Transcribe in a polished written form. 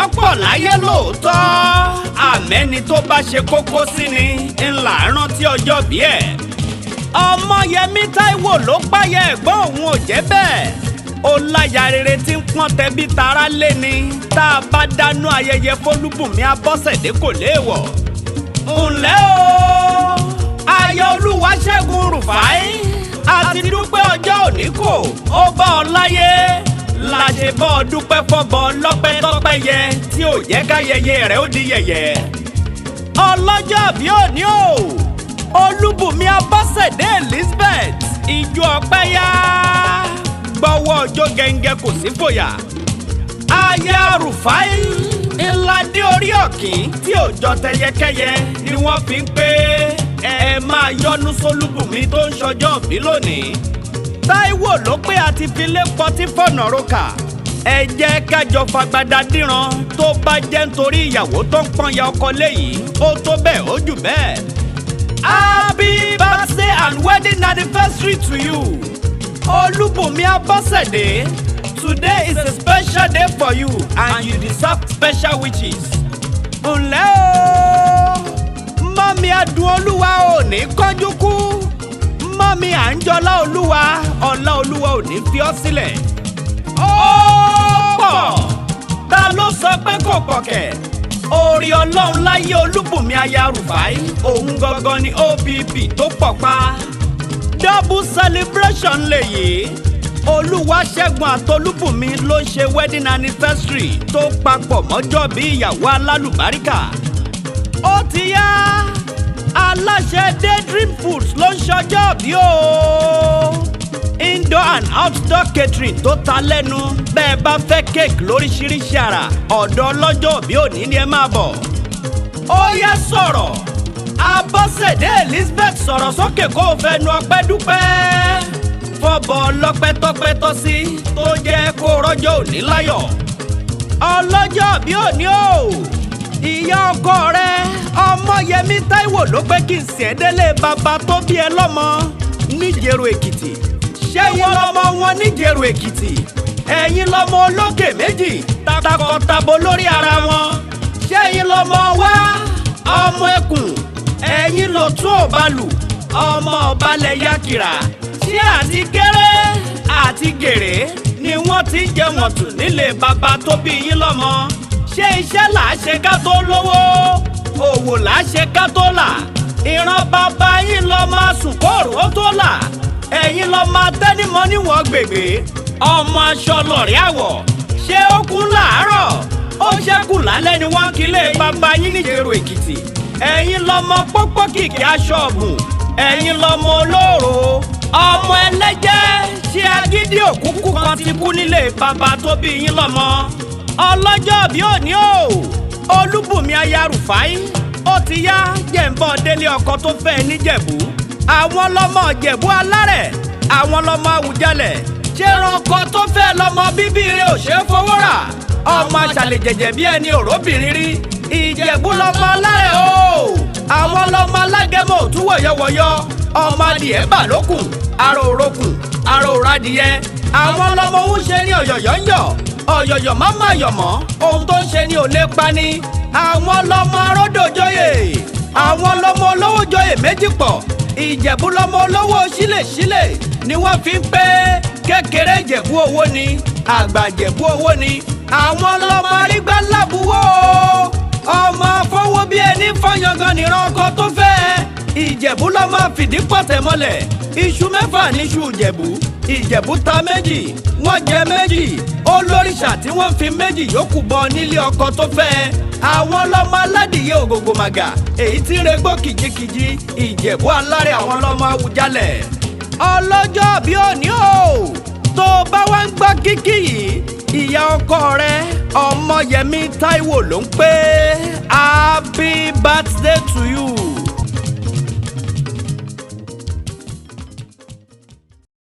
èèyàn pọ̀ láyé lóòótọ́ àmẹ́ni tó bá ṣe kókó sí ni ńlá rántí ọjọ́ bí ẹ̀. Ọmọyẹmí Táíwò ló páyà ẹ̀gbọ́n òun ò jẹ́ bẹ́ẹ̀. Ó láya rere tí ń pọ́n tẹbí tará lé ni tá a bá dánú ayẹyẹ f'Olúbùnmi Abọ́sẹ̀dé kò léèwọ̀. Ǹlẹ́ o aya Olúwaṣẹ́gun Rùfáì àti dúpẹ́ ọjọ́ òní kò ó bá ọ láyé la ṣe bọ́ ọ dúpẹ́ fọ́bọ lọ́pẹ́ tọ́pẹ́ yẹ tí ò jẹ́ káyẹyẹ rẹ̀ ó di yẹ̀yẹ́. Ọlọ́jọ́ bí òní o Olúbùnmi Abọ́sẹ̀dé Elizabeth ijó ọpẹ́ yá gbọ́wọ́ ọjọ́ gẹ́ngẹ́ kò sí fòyà. Aya Rùfáì ńlá dé orí ọ̀kín tí ò jọ tẹyẹkẹyẹ ni wọ́n fi ń pé ẹ máa yọ́nú sólúbùnmi tó ń ṣọjọ́ bí lónìí. Táíwò ló pé àti filé pọtí fọ̀nà roka. Ẹ jẹ́ kájọ fagbada díran tó bá jẹ́ nítorí ìyàwó tó ń pọ́n ya ọkọ léyìí ó tó bẹ́ẹ̀ ó jù bẹ́ẹ̀. Happy birthday and wedding anniversary to you Olúbùnmi Abọ́sẹ̀dé. Today is a special day for you and you deserve special wishes. Ǹlẹ́ o mọ́mí Adùn Olúwa ò ní kánjú kú. Mọ́mí Àńjọlá Olúwa ọlá Olúwa ò ní fi ọ́ sílẹ̀. Ó pọ̀ ta ló sọ pé kò pọ̀ kẹ̀. Orí Ọlọ́run láyé Olúbùnmi aya Rùfáì òun gangan ni OPP tó pọ̀ pa. Double celebration lèyí. Olúwaṣẹ́gun àtolúbùnmi ló ṣe wedding anniversary tó papọ̀ mọ́jọ́ bí ìyàwó alálùbáríkà. Ó ti yá aláṣẹ Daydream Foods ló ń ṣọjọ́ bí o. Indoor and outdoor catering tó ta lẹ́nu bẹ́ẹ̀ bá fẹ́ cake lóríṣiríṣi àrà ọ̀dọ̀ ọlọ́jọ́ bí òní ni ẹ máa bọ̀. Ó yẹ sọ̀rọ̀ Abọ́sẹ̀dé Elizabeth sọ̀rọ̀ sókè kó o fẹnu ọpẹ́ dúpẹ́ fọ́bọ̀ ọlọ́pẹ́ tọ́pẹ́ tọ́ sí tó jẹ́ kó rọ́jọ́ òní láyọ̀. Ọlọ́jọ́ bí òní o ìyá ọkọ rẹ Ọmọyẹmí Táíwò ló pé kí n sìn ẹ́ délé bàbá tó bí ẹ lọ́mọ níjẹ̀rọ Èkìtì. Ṣé ìwọ lọmọ wọn níjẹ̀rọ Èkìtì? Ẹ̀yin lọmọ olókè méjì takọtabo lórí ara wọn. Ṣé ẹ̀yin lọmọ wá ọmọ ẹkùn? Ẹ̀yin ló tún òbalù ọmọ ọbalẹ̀ yakira. Ṣé àti kéré àti gèrè ni wọ́n ti ń jẹ wọ̀n tù nílé bàbá tó bí yín lọ́mọ? Ṣé iṣẹ́ là á ṣe ká tó lówó? Òwò là á ṣe ká tó là? Ìran bàbá yín lọ máa sùn kóòrò ó tó là? Ẹ̀yin lọ máa tẹ́nímọ́ níwọ̀n gbègbè ọmọ aṣọ lọ̀rí àwọ̀. Ṣé ó kú láàárọ̀ ó ṣẹ́kù lálẹ́ ni wọ́n kílé bàbá yín níjẹ̀rọ Èkìtì? Ẹ̀yin lọmọ pópó kìkì aṣọ ọ̀bùn. Ẹ̀yin lọmọ olóòrò ọmọ ẹlẹ́jẹ́. Ṣé agídí òkúkú kan ti kú nílé bàbá tó bí yín lọ́mọ? Ọlọ́jọ́ bí òní o Olúbùnmi aya Rùfáì ó ti yá jẹ̀ǹbọ̀ délé ọkọ tó fẹ́ níjẹ̀bú. Àwọn lọmọ Ìjẹ̀bú alárẹ̀ àwọn lọmọ Àwùjalẹ̀. Ṣé ranko tó fẹ́ lọmọ bíbí rẹ̀ ò ṣe é fowó rà? Ọmọ àṣàlẹ̀ jẹ̀jẹ̀ bí ẹni òróbìnrin rí. Ìjẹ̀bú lọmọ alárẹ̀ o àwọn lọmọ alágẹmọ òtún wọ̀yọ̀wọ̀yọ̀. Ọmọ adìẹ bà lókùn aró òrokùn aró òradìyẹ. Àwọn lọmọ òun ṣe ní ọ̀yọ̀yọ̀ ń yọ̀ ọ̀yọ̀yọ̀ má má yọ̀ mọ́ ohun tó ń ṣe ní ò lè pani. Àwọn lọmọ aródòjọyè àwọn lọmọ olówó joyè méjì pọ̀. Ìjẹ̀bú lọmọ olówó sílẹ̀sílẹ̀ ni wọ́n fi ń pé kékeré Ìjẹ̀bú owó ni àgbà Ìjẹ̀bú owó ni. Àwọn lọmọ arígbá lábúwò ọmọ afọwọ́ bí ẹni fọyángan nìran ọkọ tó fẹ́. Ìjẹ̀bú lọmọ fìdí pọ̀tẹ́ mọ́lẹ̀ iṣu mẹ́fà níṣu Ìjẹ̀bú. Ìjẹ̀bú ta méjì wọ́n jẹ méjì olóríṣà tí wọ́n fi méjì yòókù bọ nílé ọkọ tó fẹ́. Àwọn lọmọ aládìyẹ ògògò màgà èyí tí regbó kìjikìji. Ìjẹ̀bú alárẹ̀ àwọn lọmọ Àwùjalẹ̀. Ọlọ́jọ́ bí òní o tó bá wá ń gbọ́ kíkì yìí ìyá ọkọ rẹ Ọmọyẹmí Táíwò ló ń pé happy birthday to you.